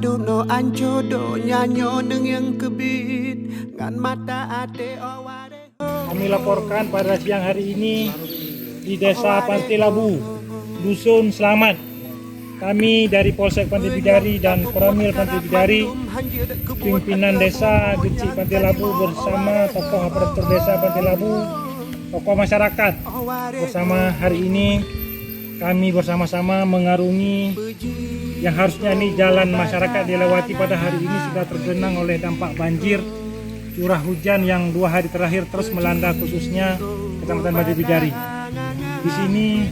kaduno anjodo nyanyo yang kebit ngan mata ate oware. Kami laporkan pada siang hari ini di Desa Pantai Labu, Dusun Selamat. Kami dari Polsek Pantai Bidari dan Koramil Pantai Bidari, pimpinan desa Gecik Pantai Labu bersama tokoh aparatur desa Pantai Labu, tokoh masyarakat. Bersama hari ini kami bersama-sama mengarungi yang harusnya ini jalan masyarakat dilewati pada hari ini sudah tergenang oleh dampak banjir curah hujan yang 2 hari terakhir terus melanda khususnya Kecamatan Pantai Bidari. Di sini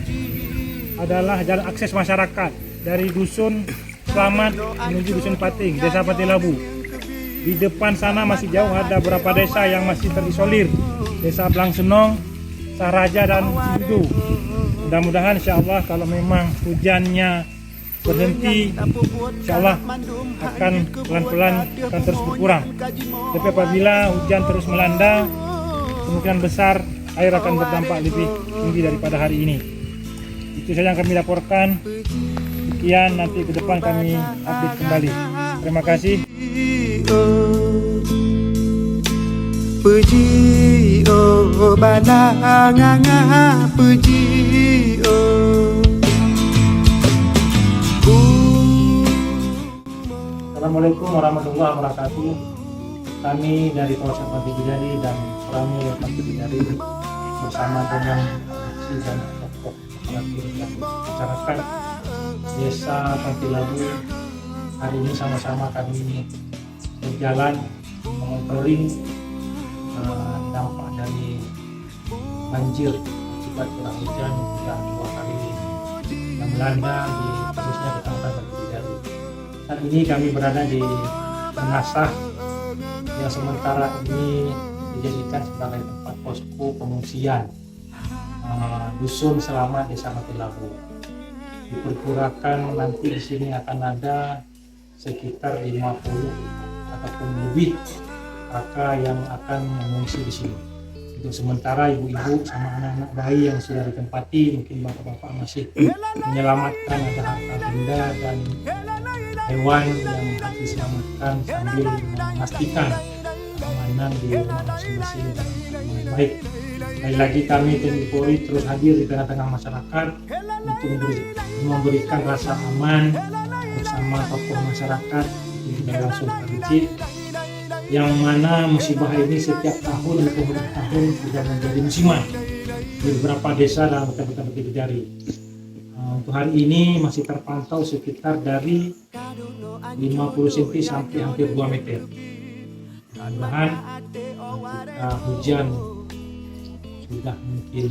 adalah jalan akses masyarakat dari Dusun Selamat menuju Dusun Pating, Desa Pantai Labu. Di depan sana masih jauh ada beberapa desa yang masih terisolir, Desa Belang Senong, Saraja dan Cibidu. Mudah-mudahan insya Allah kalau memang hujannya berhenti, insya Allah akan pelan-pelan akan terus berkurang. Tapi apabila hujan terus melanda, kemungkinan besar air akan berdampak lebih tinggi daripada hari ini. Itu saja yang kami laporkan. Sekian, nanti ke depan kami update kembali. Terima kasih. Puji oh balanganga puji oh. Assalamualaikum warahmatullahi wabarakatuh. Kami dari Polsek Pantai Bidari dan Koramil Pantai Bidari bersama dengan aksi dan tokoh masyarakat Desa Pantai Labu hari ini sama-sama kami berjalan monitoring dampak dari banjir akibat curah hujan sudah 2 hari yang melanda di khususnya Kecamatan Pantai Bidari. Saat ini kami berada di Menasah yang sementara ini dijadikan sebagai tempat posko pengungsian Dusun Selamat Desa Pantai Labu. Diperkirakan nanti di sini akan ada sekitar 50 ataupun lebih kakak yang akan mengungsi di sini. Untuk sementara ibu-ibu sama anak-anak bayi yang sudah ditempati, mungkin bapak-bapak masih menyelamatkan ada harta benda dan hewan yang harus diselamatkan sambil memastikan keamanan di rumah masing-masing dengan baik. Sekali lagi kami TNI Polri terus hadir di tengah-tengah masyarakat untuk memberikan rasa aman bersama tokoh masyarakat di langsung Gecik, yang mana musibah ini setiap tahun sudah menjadi musiman di beberapa desa dalam Kecamatan Pantai Bidari. Untuk hari ini masih terpantau sekitar dari 50 cm sampai hampir 2 meter. Mudah-mudahan hujan sudah mungkin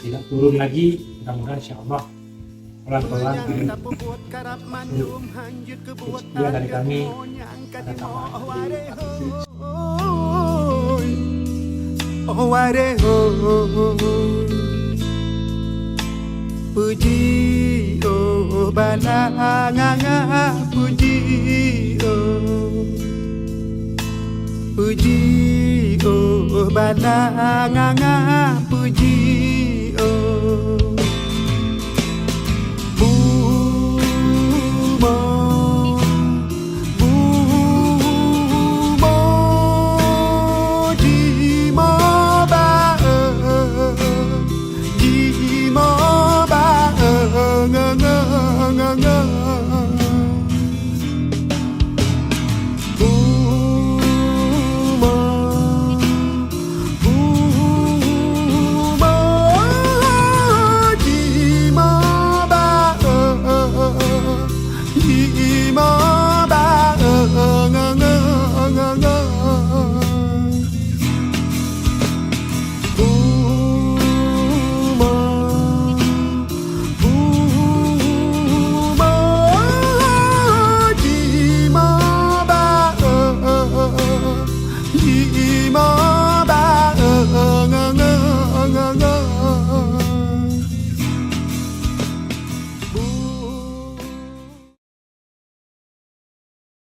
tidak turun lagi, mudah-mudahan insya Allah pelan-pelan. Sekian dari kami, ada tambahan puji oh balanganga puji oh. Puji oh balanganga puji